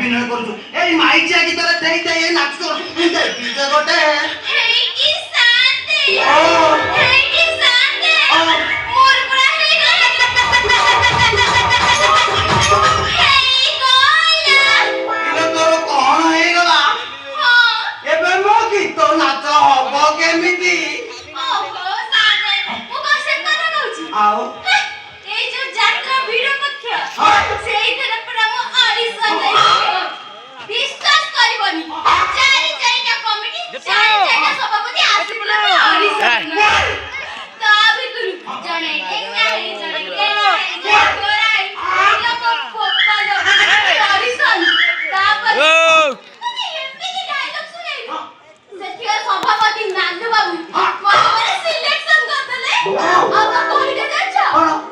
ଅଭିନୟ କରୁଛୁ ଏଇ ମାଇଚିଆ ଗୀତରେ ଦେଇ ଦେଇ ଏ ନାଚ ବିଜୟ ଗୋଟେ ହେଇକି ଶାନ୍ତି ହେଇକି ଶାନ୍ତି ମୋର ପୁରା ହେଇଗଲା ଇଲୋ ତୋର କଣ ହେଇଗଲା ଏବେ ମୋ ଗୀତ ନାଚ ହବ କେମିତି ଓହୋ ଶାନ୍ତି ମୁଁ କଣ ସେ କଥା କହୁଛି ଆଉ ଏଇ ଯୋଉ ଯାତ୍ରା ଭିଡ ପକ୍ଷ ସେଇଥିରେ ପୁରା ମୁଁ ଅଡିଶନ ଦେଇଛି ବିଶ୍ୱାସ କରିବନି ଚାରିଟା କମିଟି ଚାରିଟା ସଭାପତି ଆସିଥିଲେ ଅଡିଶନ ତା ଭିତରୁ ଜଣେ ଡେଙ୍ଗା ହେଇ ଜଣେ ଗୋରା ହେଇ ଲୋକ ଫୋପାଲୋ ଅଡିଶନ ତାପରେ ଏମିତି ଡାଇଲଗ ଶୁଣେଇଲି ସେଥିରେ ସଭାପତି ନାଲୁ ବାବୁ ମୋତେ ସିଲେକ୍ସନ କରିଦେଲେ ଆଉ ତା କହିଲେ ଜାଣିଛ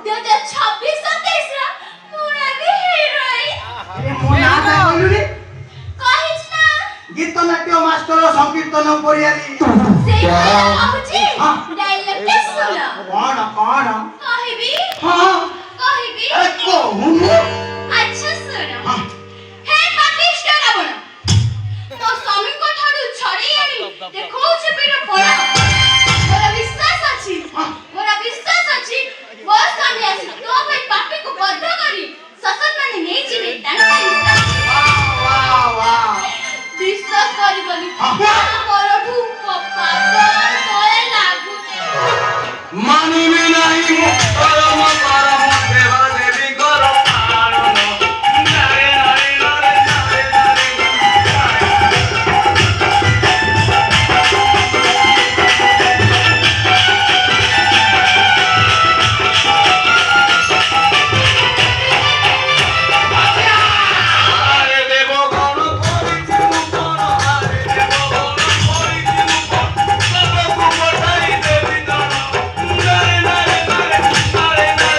2026-27 ମୁଁ ଏବେ ହିରୋଇନ ମୋ ନାଁ କହିଲୁନି କହିଛି ନା ଗୀତ ନାଟ୍ୟ ମାଷ୍ଟର ସଂକୀର୍ତ୍ତନ ପରିଆରୀ ସେଇ କହୁଛି ଡାଇଲଗଟା ଶୁଣ କଣ କଣ କହିବି ହଁ କହିବି କହୁନୁ ଆଚ୍ଛା ଶୁଣ ହେ ପାପିଷ୍ଟ ରାବଣ ତୋ ସ୍ୱାମୀଙ୍କ ଠାରୁ ଛଡେଇ ଆଣି ଦେଖଉଛି ପୀର ପରା ମୋର ବିଶ୍ୱାସ ଅଛି ମୋ ସ୍ୱାମୀ ଆସି ତୋ ପାଇଁ ପାପିକୁ ବଦ୍ଧ କରି ଶସନ ମାନେ ନେଇଯିବେ ବିଶ୍ୱାସ କରିବନି ପରଠୁ ପାପ ତଳେ ଲାଗୁଛି ମାନିବି ନାହିଁ ମୁଁ ପରମ ପରମ ଦେବା ଦେବୀଙ୍କର ପାଳନ ନାରେ ନାରେ ନାରେ ନାରେ ନାରେ ଆରେ ଦେବ ଗଣ କରିଛି ମୁଁ କଣ ଆରେ ଦେବ ଗଣ କରିଛି ମୁଁ କଣ ସବକୁ ପଠାଇ ଦେବି ତଣ ନାରେ ନାରେ ନାରେ ନାରେ ନାରେ ନାରେ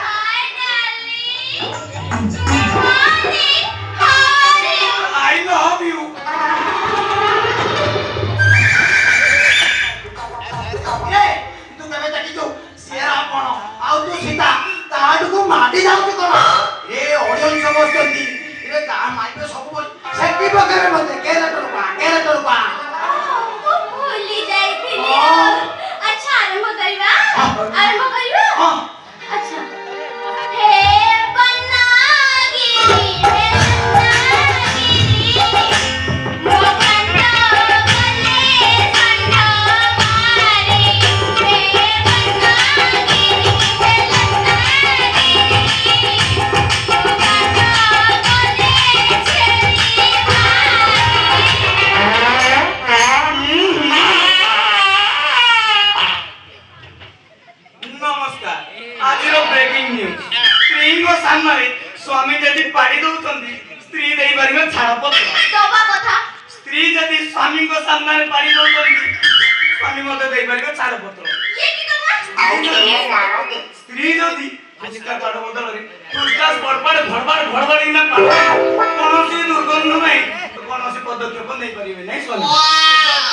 hi darling Hari I love you. ତୁ କେବେ ଦେଖିଛୁ ସିଏ ରାବଣ ଆଉ ତୁ ସୀତା ତାଠୁ ମାଟି ଯାଉଛି କଣ ଏ ଅଡ଼ିଏନ୍ସ ବସିଛନ୍ତି ଏ ଗାଁ ମାଇକ ସବୁ ସେଠି ପକେଇବେ ମତେ କେରେଟର ପା ମୁଁ ଭୁଲି ଯାଇଥିଲି ଆଚ୍ଛା ଆରମ୍ଭ କରିବା ହଁ ଆଚ୍ଛା ହେ ବନାଗିରି ମୋ କାନ୍ଦ ଗଲେ ଷଣ୍ଢ ମାରି ହେ ବନାଗିରି ମୋ କାନ୍ଦ ଗଲେ ଛେଳି ନମସ୍କାର ଆଜିର ବ୍ରେକିଂ ନ୍ୟୁଜ ସ୍ତ୍ରୀଙ୍କ ସାମ୍ନାରେ ସ୍ୱାମୀ ଯଦି ପାଡ଼ି ଦଉଛନ୍ତି ସ୍ତ୍ରୀ ଦେଇପାରିବେ ଛାଡ଼ପତ୍ର ଦବା କଥା ସ୍ତ୍ରୀ ଯଦି ସ୍ୱାମୀଙ୍କ ସାମ୍ନାରେ ପାଡ଼ି ଦଉଛନ୍ତି ସ୍ୱାମୀ ମଧ୍ୟ ଦେଇପାରିବେ ଛାଡ଼ପତ୍ର ଇଏ କି କଥା ସ୍ତ୍ରୀ ଯଦି ଫୁସ୍କା ପାଡ଼ ବଦଳରେ ଫୁସ୍କା ବଡ଼ବାଡ଼ ଭଡ଼ବାଡ଼ ଭଡ଼ବାଡ଼ିକିନା ପାଡ଼ କୌଣସି ଦୁର୍ଗନ୍ଧ ନାହିଁ କୌଣସି ପଦକ୍ଷେପ ନେଇପାରିବେ ନାହିଁ ସ୍ୱାମୀ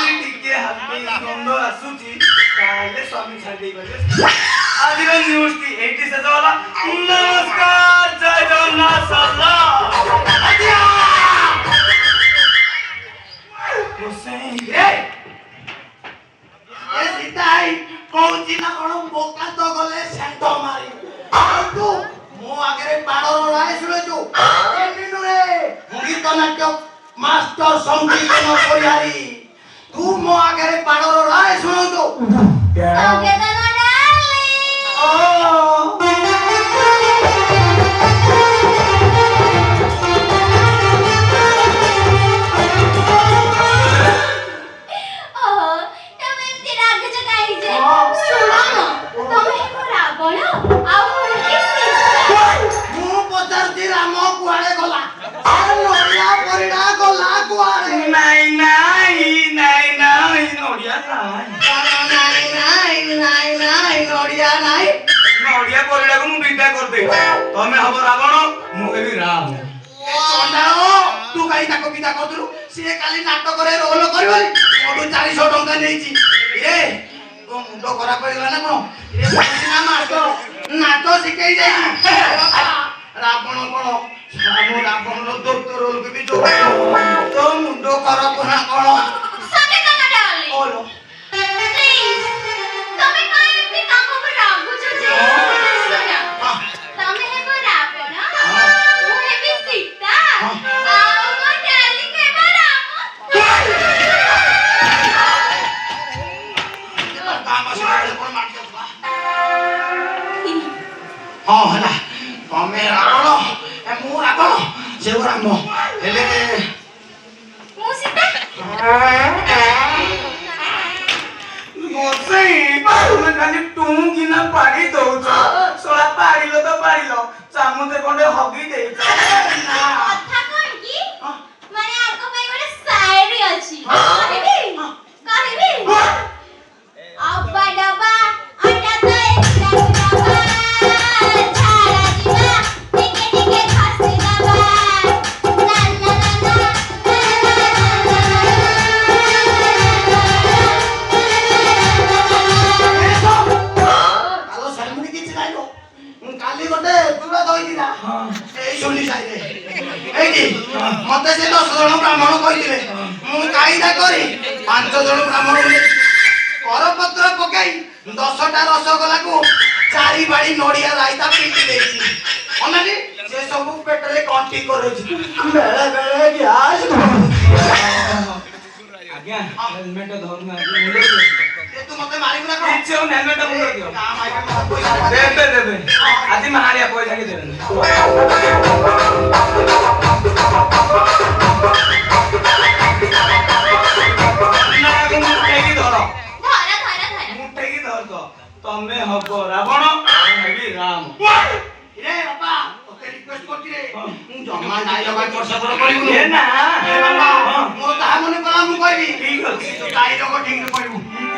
ଯଦି ଟିକେ ହାଲକା ଗନ୍ଧ ଆସୁଛି ତାହେଲେ ସ୍ୱାମୀ ଛାଡ଼ି ଦେଇପାରିବେ ଆଜିର ନ୍ୟୁଜଟି ଏଇଠି ଶେଷ ହେଲା ନମସ୍କାର ଜୟ ଜଗନ୍ନାଥ କହୁଛି ନା କଣ ବୋକା ତ ଗଲେ ସେଣ୍ଟ ମାରି ଆଉ ତୁ ମୋ ଆଗରେ ପାଡ଼ର ରାୟ ଶୁଣୁଛୁ ଗୀତ ନାଟ୍ୟ ମାଷ୍ଟର ସଂକୀର୍ତ୍ତନ ପରିହାରୀ ତୁ ମୋ ଆଗରେ ପାଡ଼ର ରାୟ ଶୁଣୁଛୁ ସଙ୍ଗେତନ ତମେ ଏମିତି ରାଗୁଛ କାହିଁକି ଯେ ଶୁଣ ତମେ ମୋ ରାବଣ ଆଉ ମୁଁ ମୁଁ ପଚାରୁଛି ରାମ କୁଆଡେ ଗଲା ନଡ଼ିଆ ପରିଡ଼ା ଗଲା କୁଆଡେ ନାଇଁ ନାଇଁ ନାଇଁ ନାଇଁ ନଡ଼ିଆ ନାଇଁ ନଡ଼ିଆ ନାଇଁ ନଡ଼ିଆ ପରିଡ଼ାକୁ ମୁଁ ବିଦା କରିଦେବି ତମେ ହବ ରାବଣ ମୁଁ ହେବି ରାମ ତୁ କାହିଁ ତାକୁ ବିଦା କରିଦେଲୁ ସିଏ କାଲି ନାଟକରେ ରୋଲ କରିବନି ମୋଠୁ 400 ଟଙ୍କା ନେଇଛି ତୋ ମୁଣ୍ଡ ଖରାପ ହେଇଗଲା ନା କଣ? ଏ କହୁଛି ନା ନାଟ ଶିଖେଇ ଯାଇ ରାବଣ କଣ ଆମ ରାବଣର ଦୋକ୍ତର ରୋଲକୁ ବି ଯୋଗ ତୋ ମୁଣ୍ଡ ଖରାପ ନା କଣ? ସଙ୍ଗୀତ ନା ଡାଲି ଓଲୋ ପ୍ଲିଜ ତମେ କାଇଁ ଏମିତି ତାଙ୍କ ଉପରେ ରାଗୁଛ ଯେ ଶୁଣ ତମେ ହେବ ରାବଣ ମୁଁ ହେବି ସୀତା ଆଉ ମୋ ଡାଲି ହେବ ରାମ ହଁ ହେଲା ତମେ ରାବଣ ମୁଁ ରାବଣ ସେ ରାମ ହେଲେ ମୁଁ ସୀତା ମତେ ତୁମେ ଖାଲି ଟୁଙ୍କିନା ପାଡ଼ି ଦଉଛ ଶଳା ପାଡ଼ିଲ ତ ପାଡ଼ିଲ ଚାମୁଚେ ଖଣ୍ଡେ ହଗି ଦେଇଛ କଥା କଣ କି ମାନେ ଆଙ୍କ ପାଇଁ ଗୋଟେ ସାୟରୀ ଅଛି କହିବି କହିବି ଅବା ଡବା ଅଣ୍ଡା ତ ଏକ୍ସଟ୍ରା ଡବା ଝାଡ଼ା ଯିବା ଟିକେ ଟିକେ ଖସି ଦବା ଲା ଲା ଲା ଲା ଆଲୋ ସେମିତି କିଛି ନାହିଁ ଲୋ କାଲି ଗୋଟେ ଦୂର ଦଇଥିଲା ଏଇ ଶୁଣି ସାଇରେ ଏଇଠି ମତେ ସେ 10 ଜଣ ବ୍ରାହ୍ମଣ କହିଥିଲେ ମୁଁ କାଇଦା କରି 5 ଜଣ ବ୍ରାହ୍ମଣ କରପତ୍ର ପକାଇ 10ଟା ରସଗୋଲାକୁ 4 ବାଡ଼ି ନଡ଼ିଆ ରାଇତା ପିଟି ଦେଇଛି ଅନାନି ସେ ସବୁ ପେଟରେ କଣ୍ଟି କରୁଛି ବେଳେ ବେଳେ ଗ୍ୟାସ ଆଜ୍ଞା ହେଲମେଟ ଧରୁନାହାନ୍ତି ତୁ ମତେ ମାରିବୁ ନା କଣ? କିଛି ଆଉ ହେଲମେଟ ମୁଣ୍ଡ ଦିଅ ନା ମାଇକା ପଇସା ଦେବେ ଦେବେ ଆଜି ମାହାଳିଆ ପଇସା କି ଦେବେନି ମୁଠେଇକି ଧର ଧର ଧର ଧର ମୁଠେଇକି ଧର ତ ତମେ ହବ ରାବଣ ହେବି ରାମ रे बाबा ओके रिक्वेस्ट करती रे मु जमा नाइ लगा कर सबर करिबु ए ना ए बाबा मोर ताहा मने कला मु कहबी ठीक अछि तो ताई लोग ठीक रे पड़िबु